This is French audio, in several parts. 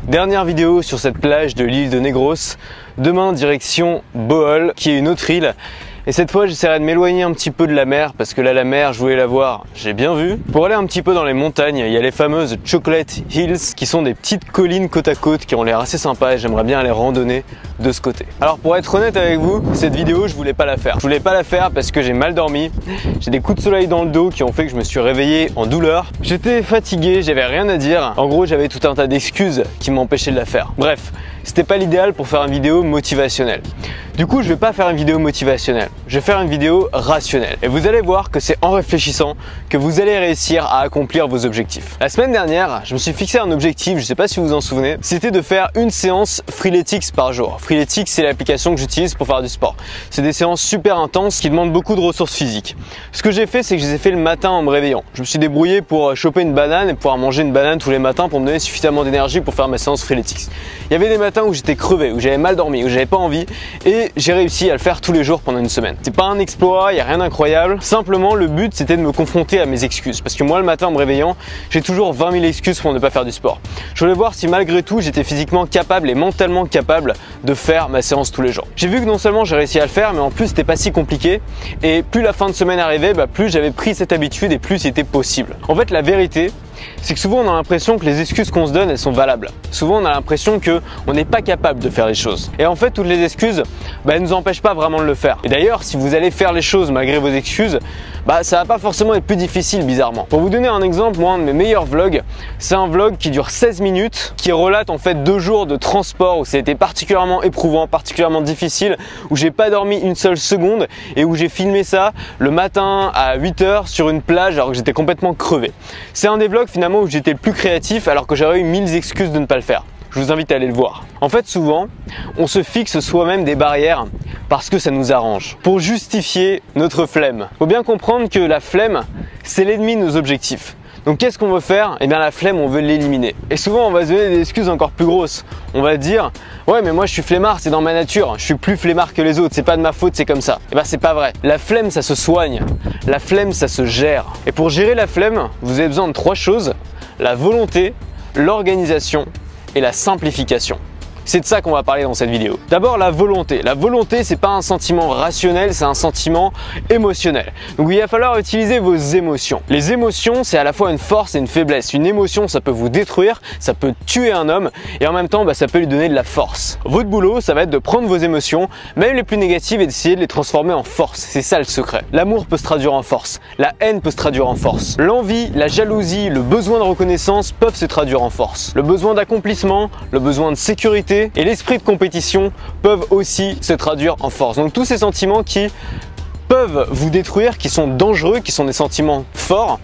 Dernière vidéo sur cette plage de l'île de Negros. Demain, direction Bohol, qui est une autre île. Et cette fois, j'essaierai de m'éloigner un petit peu de la mer, parce que là, la mer, je voulais la voir, j'ai bien vu. Pour aller un petit peu dans les montagnes, il y a les fameuses Chocolate Hills, qui sont des petites collines côte à côte, qui ont l'air assez sympas, et j'aimerais bien aller randonner de ce côté. Alors pour être honnête avec vous, cette vidéo, je voulais pas la faire. Je voulais pas la faire parce que j'ai mal dormi, j'ai des coups de soleil dans le dos qui ont fait que je me suis réveillé en douleur. J'étais fatigué, j'avais rien à dire. En gros, j'avais tout un tas d'excuses qui m'empêchaient de la faire. Bref, c'était pas l'idéal pour faire une vidéo motivationnelle. Du coup, je vais pas faire une vidéo motivationnelle, je vais faire une vidéo rationnelle. Et vous allez voir que c'est en réfléchissant que vous allez réussir à accomplir vos objectifs. La semaine dernière, je me suis fixé un objectif, je sais pas si vous vous en souvenez, c'était de faire une séance Freeletics par jour. Freeletics, c'est l'application que j'utilise pour faire du sport. C'est des séances super intenses qui demandent beaucoup de ressources physiques. Ce que j'ai fait, c'est que je les ai fait le matin en me réveillant. Je me suis débrouillé pour choper une banane et pouvoir manger une banane tous les matins pour me donner suffisamment d'énergie pour faire ma séance Freeletics. Il y avait des matins où j'étais crevé, où j'avais mal dormi, où j'avais pas envie, et j'ai réussi à le faire tous les jours pendant une semaine. C'est pas un exploit, il n'y a rien d'incroyable. Simplement, le but, c'était de me confronter à mes excuses. Parce que moi, le matin, en me réveillant, j'ai toujours 20 000 excuses pour ne pas faire du sport. Je voulais voir si malgré tout, j'étais physiquement capable et mentalement capable de faire ma séance tous les jours. J'ai vu que non seulement j'ai réussi à le faire, mais en plus, c'était pas si compliqué. Et plus la fin de semaine arrivait, plus j'avais pris cette habitude et plus c'était possible. En fait, la vérité, c'est que souvent on a l'impression que les excuses qu'on se donne, elles sont valables. Souvent on a l'impression qu'on n'est pas capable de faire les choses. Et en fait, toutes les excuses, elles nous empêchent pas vraiment de le faire. Et d'ailleurs, si vous allez faire les choses malgré vos excuses, ça va pas forcément être plus difficile bizarrement. Pour vous donner un exemple, moi, un de mes meilleurs vlogs, c'est un vlog qui dure 16 minutes, qui relate en fait 2 jours de transport où ça a été particulièrement éprouvant, particulièrement difficile, où j'ai pas dormi une seule seconde et où j'ai filmé ça le matin à 8 h sur une plage alors que j'étais complètement crevé. C'est un des vlogs finalement où j'étais le plus créatif alors que j'aurais eu 1000 excuses de ne pas le faire. Je vous invite à aller le voir. En fait, souvent, on se fixe soi-même des barrières parce que ça nous arrange, pour justifier notre flemme. Faut bien comprendre que la flemme, c'est l'ennemi de nos objectifs. Donc qu'est-ce qu'on veut faire? Eh bien la flemme, on veut l'éliminer. Et souvent on va se donner des excuses encore plus grosses. On va dire ouais mais moi je suis flemmard, c'est dans ma nature, je suis plus flemmard que les autres, c'est pas de ma faute, c'est comme ça. Et ben c'est pas vrai. La flemme ça se soigne, la flemme ça se gère. Et pour gérer la flemme, vous avez besoin de 3 choses: la volonté, l'organisation et la simplification. C'est de ça qu'on va parler dans cette vidéo. D'abord, la volonté. La volonté, c'est pas un sentiment rationnel, c'est un sentiment émotionnel. Donc il va falloir utiliser vos émotions. Les émotions, c'est à la fois une force et une faiblesse. Une émotion, ça peut vous détruire, ça peut tuer un homme, et en même temps, ça peut lui donner de la force. Votre boulot, ça va être de prendre vos émotions, même les plus négatives, et d'essayer de les transformer en force. C'est ça le secret. L'amour peut se traduire en force. La haine peut se traduire en force. L'envie, la jalousie, le besoin de reconnaissance peuvent se traduire en force. Le besoin d'accomplissement, le besoin de sécurité, et l'esprit de compétition peuvent aussi se traduire en force. Donc tous ces sentiments qui peuvent vous détruire, qui sont dangereux, qui sont des sentiments forts,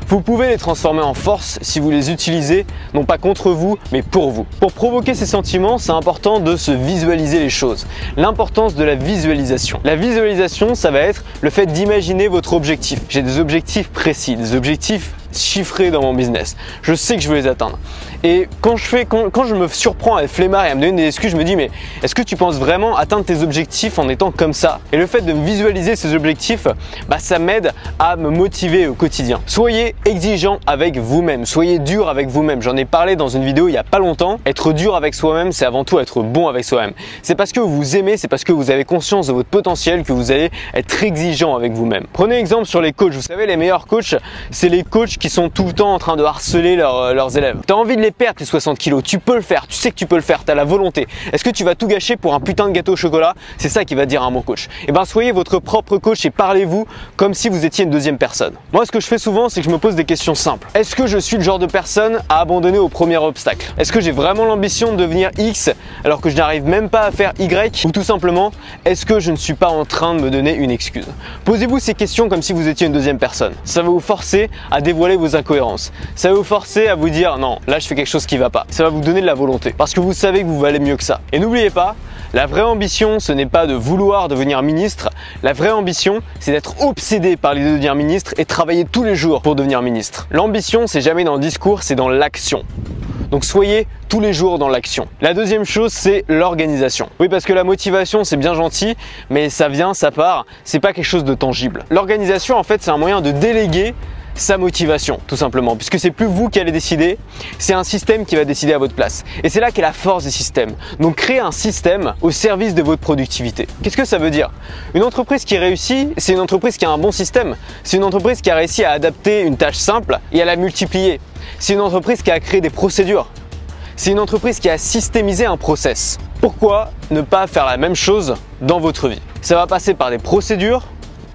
vous pouvez les transformer en force si vous les utilisez, non pas contre vous, mais pour vous. Pour provoquer ces sentiments, c'est important de se visualiser les choses. L'importance de la visualisation. La visualisation, ça va être le fait d'imaginer votre objectif. J'ai des objectifs précis, des objectifs chiffrés dans mon business. Je sais que je veux les atteindre. Et quand je me surprends à être flemmard et à me donner des excuses, je me dis mais est-ce que tu penses vraiment atteindre tes objectifs en étant comme ça? Et le fait de me visualiser ces objectifs, ça m'aide à me motiver au quotidien. Soyez exigeant avec vous-même, soyez dur avec vous-même. J'en ai parlé dans une vidéo il n'y a pas longtemps. Être dur avec soi-même, c'est avant tout être bon avec soi-même. C'est parce que vous vous aimez, c'est parce que vous avez conscience de votre potentiel que vous allez être exigeant avec vous-même. Prenez exemple sur les coachs. Vous savez, les meilleurs coachs, c'est les coachs qui sont tout le temps en train de harceler leurs élèves. Tu as envie de les perdre, les 60 kilos, tu peux le faire, tu sais que tu peux le faire, tu as la volonté. Est-ce que tu vas tout gâcher pour un putain de gâteau au chocolat? C'est ça qui va dire un bon coach. Et soyez votre propre coach et parlez-vous comme si vous étiez une deuxième personne. Moi, ce que je fais souvent, c'est que je me pose des questions simples. Est-ce que je suis le genre de personne à abandonner au premier obstacle? Est-ce que j'ai vraiment l'ambition de devenir X alors que je n'arrive même pas à faire Y? Ou tout simplement, est-ce que je ne suis pas en train de me donner une excuse? Posez-vous ces questions comme si vous étiez une deuxième personne. Ça va vous forcer à dévoiler vos incohérences. Ça va vous forcer à vous dire non, là je fais quelque chose qui va pas. Ça va vous donner de la volonté parce que vous savez que vous valez mieux que ça. Et n'oubliez pas, la vraie ambition, ce n'est pas de vouloir devenir ministre. La vraie ambition, c'est d'être obsédé par l'idée de devenir ministre et travailler tous les jours pour devenir ministre. L'ambition, c'est jamais dans le discours, c'est dans l'action. Donc soyez tous les jours dans l'action. La deuxième chose, c'est l'organisation. Oui, parce que la motivation, c'est bien gentil, mais ça vient, ça part, c'est pas quelque chose de tangible. L'organisation, en fait, c'est un moyen de déléguer sa motivation, tout simplement, puisque c'est plus vous qui allez décider, c'est un système qui va décider à votre place. Et c'est là qu'est la force des systèmes. Donc créez un système au service de votre productivité. Qu'est-ce que ça veut dire? Une entreprise qui réussit, c'est une entreprise qui a un bon système. C'est une entreprise qui a réussi à adapter une tâche simple et à la multiplier. C'est une entreprise qui a créé des procédures. C'est une entreprise qui a systémisé un process. Pourquoi ne pas faire la même chose dans votre vie? Ça va passer par des procédures,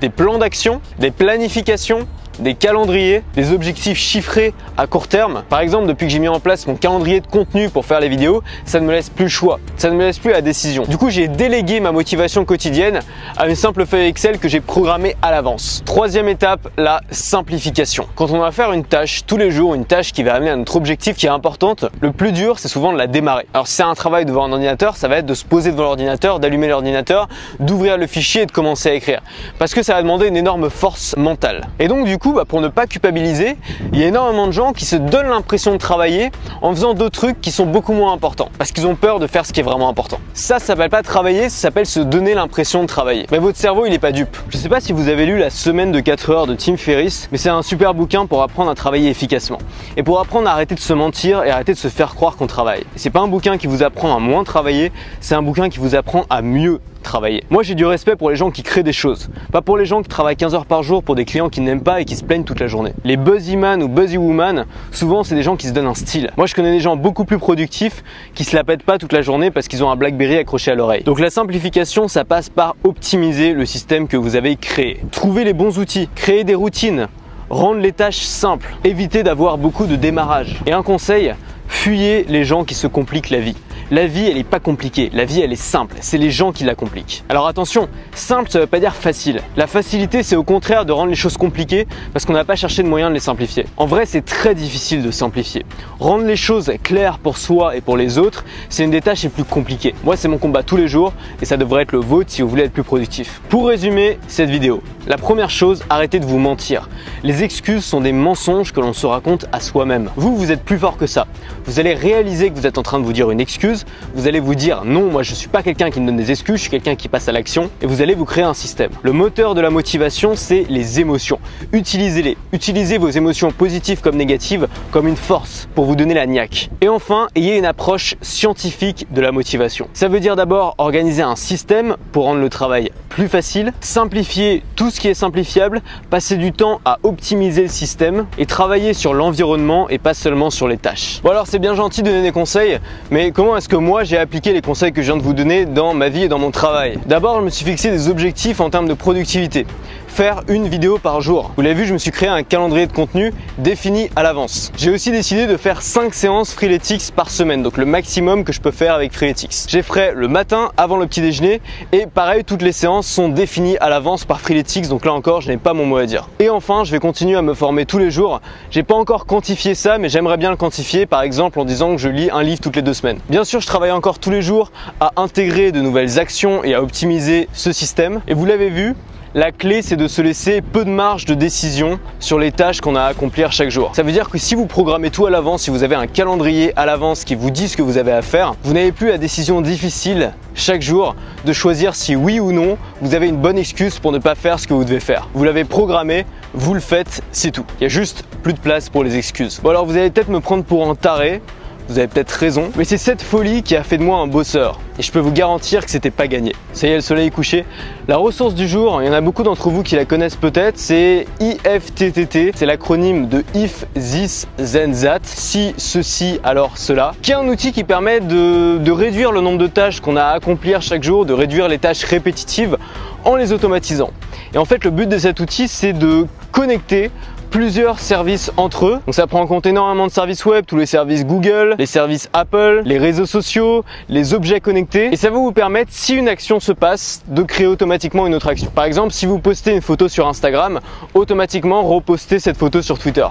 des plans d'action, des planifications, des calendriers, des objectifs chiffrés à court terme. Par exemple, depuis que j'ai mis en place mon calendrier de contenu pour faire les vidéos, ça ne me laisse plus le choix, ça ne me laisse plus la décision. Du coup, j'ai délégué ma motivation quotidienne à une simple feuille Excel que j'ai programmée à l'avance. Troisième étape, la simplification. Quand on va faire une tâche tous les jours, une tâche qui va amener à notre objectif qui est importante, le plus dur, c'est souvent de la démarrer. Alors si c'est un travail devant un ordinateur, ça va être de se poser devant l'ordinateur, d'allumer l'ordinateur, d'ouvrir le fichier et de commencer à écrire. Parce que ça va demander une énorme force mentale. Et donc du coup, pour ne pas culpabiliser, il y a énormément de gens qui se donnent l'impression de travailler en faisant d'autres trucs qui sont beaucoup moins importants parce qu'ils ont peur de faire ce qui est vraiment important. Ça s'appelle pas travailler, ça s'appelle se donner l'impression de travailler. Mais votre cerveau, il est pas dupe. Je sais pas si vous avez lu La semaine de 4 heures de Tim Ferriss, mais c'est un super bouquin pour apprendre à travailler efficacement et pour apprendre à arrêter de se mentir et arrêter de se faire croire qu'on travaille. C'est pas un bouquin qui vous apprend à moins travailler, c'est un bouquin qui vous apprend à mieux travailler. Moi, j'ai du respect pour les gens qui créent des choses, pas pour les gens qui travaillent 15 heures par jour pour des clients qu'ils n'aiment pas et qui se plaignent toute la journée. Les buzzyman ou buzzywoman, souvent c'est des gens qui se donnent un style. Moi, je connais des gens beaucoup plus productifs qui se la pètent pas toute la journée parce qu'ils ont un BlackBerry accroché à l'oreille. Donc la simplification, ça passe par optimiser le système que vous avez créé. Trouver les bons outils, créer des routines, rendre les tâches simples, éviter d'avoir beaucoup de démarrage. Et un conseil, fuyez les gens qui se compliquent la vie. La vie, elle n'est pas compliquée, la vie, elle est simple, c'est les gens qui la compliquent. Alors attention, simple, ça ne veut pas dire facile. La facilité, c'est au contraire de rendre les choses compliquées parce qu'on n'a pas cherché de moyen de les simplifier. En vrai, c'est très difficile de simplifier. Rendre les choses claires pour soi et pour les autres, c'est une des tâches les plus compliquées. Moi, c'est mon combat tous les jours et ça devrait être le vôtre si vous voulez être plus productif. Pour résumer cette vidéo, la première chose, arrêtez de vous mentir. Les excuses sont des mensonges que l'on se raconte à soi-même. Vous êtes plus fort que ça. Vous allez réaliser que vous êtes en train de vous dire une excuse. Vous allez vous dire non, moi je suis pas quelqu'un qui me donne des excuses, je suis quelqu'un qui passe à l'action et vous allez vous créer un système. Le moteur de la motivation, c'est les émotions. Utilisez-les. Utilisez vos émotions positives comme négatives comme une force pour vous donner la niaque. Et enfin, ayez une approche scientifique de la motivation. Ça veut dire d'abord organiser un système pour rendre le travail plus facile, simplifier tout ce qui est simplifiable, passer du temps à optimiser le système et travailler sur l'environnement et pas seulement sur les tâches. Bon alors c'est bien gentil de donner des conseils, mais comment est-ce que moi j'ai appliqué les conseils que je viens de vous donner dans ma vie et dans mon travail? D'abord, je me suis fixé des objectifs en termes de productivité. Faire une vidéo par jour. Vous l'avez vu, je me suis créé un calendrier de contenu défini à l'avance. J'ai aussi décidé de faire 5 séances Freeletics par semaine, donc le maximum que je peux faire avec Freeletics. Je les ferai le matin avant le petit déjeuner et pareil, toutes les séances sont définies à l'avance par Freeletics, donc là encore, je n'ai pas mon mot à dire. Et enfin, je vais continuer à me former tous les jours. J'ai pas encore quantifié ça, mais j'aimerais bien le quantifier, par exemple en disant que je lis un livre toutes les 2 semaines. Bien sûr, je travaille encore tous les jours à intégrer de nouvelles actions et à optimiser ce système. Et vous l'avez vu, la clé, c'est de se laisser peu de marge de décision sur les tâches qu'on a à accomplir chaque jour. Ça veut dire que si vous programmez tout à l'avance, si vous avez un calendrier à l'avance qui vous dit ce que vous avez à faire, vous n'avez plus la décision difficile chaque jour de choisir si oui ou non vous avez une bonne excuse pour ne pas faire ce que vous devez faire. Vous l'avez programmé, vous le faites, c'est tout. Il y a juste plus de place pour les excuses. Bon alors vous allez peut-être me prendre pour un taré. Vous avez peut-être raison, mais c'est cette folie qui a fait de moi un bosseur. Et je peux vous garantir que c'était pas gagné. Ça y est, le soleil est couché. La ressource du jour, il y en a beaucoup d'entre vous qui la connaissent peut-être, c'est IFTTT. C'est l'acronyme de If This Then That. Si ceci, alors cela. Qui est un outil qui permet de réduire le nombre de tâches qu'on a à accomplir chaque jour, de réduire les tâches répétitives en les automatisant. Et en fait, le but de cet outil, c'est de connecter plusieurs services entre eux. Donc ça prend en compte énormément de services web, tous les services Google, les services Apple, les réseaux sociaux, les objets connectés. Et ça va vous permettre, si une action se passe, de créer automatiquement une autre action. Par exemple, si vous postez une photo sur Instagram, automatiquement reposter cette photo sur Twitter.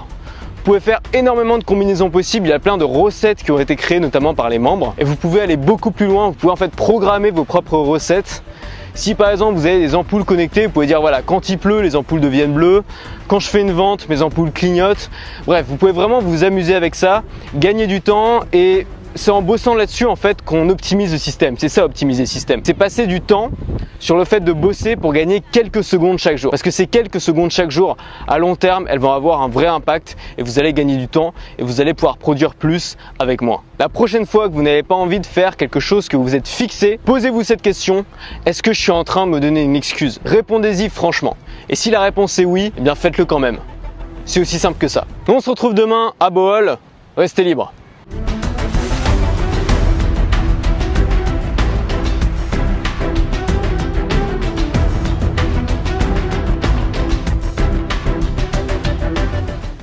Vous pouvez faire énormément de combinaisons possibles, il y a plein de recettes qui ont été créées notamment par les membres. Et vous pouvez aller beaucoup plus loin, vous pouvez en fait programmer vos propres recettes. Si par exemple vous avez des ampoules connectées, vous pouvez dire voilà, quand il pleut, les ampoules deviennent bleues. Quand je fais une vente, mes ampoules clignotent. Bref, vous pouvez vraiment vous amuser avec ça, gagner du temps et c'est en bossant là-dessus en fait qu'on optimise le système. C'est ça, optimiser le système. C'est passer du temps sur le fait de bosser pour gagner quelques secondes chaque jour. Parce que ces quelques secondes chaque jour, à long terme, elles vont avoir un vrai impact et vous allez gagner du temps et vous allez pouvoir produire plus avec moins. La prochaine fois que vous n'avez pas envie de faire quelque chose, que vous êtes fixé, posez-vous cette question: est-ce que je suis en train de me donner une excuse? Répondez-y franchement. Et si la réponse est oui, eh bien faites-le quand même. C'est aussi simple que ça. On se retrouve demain à Bohol. Restez libres.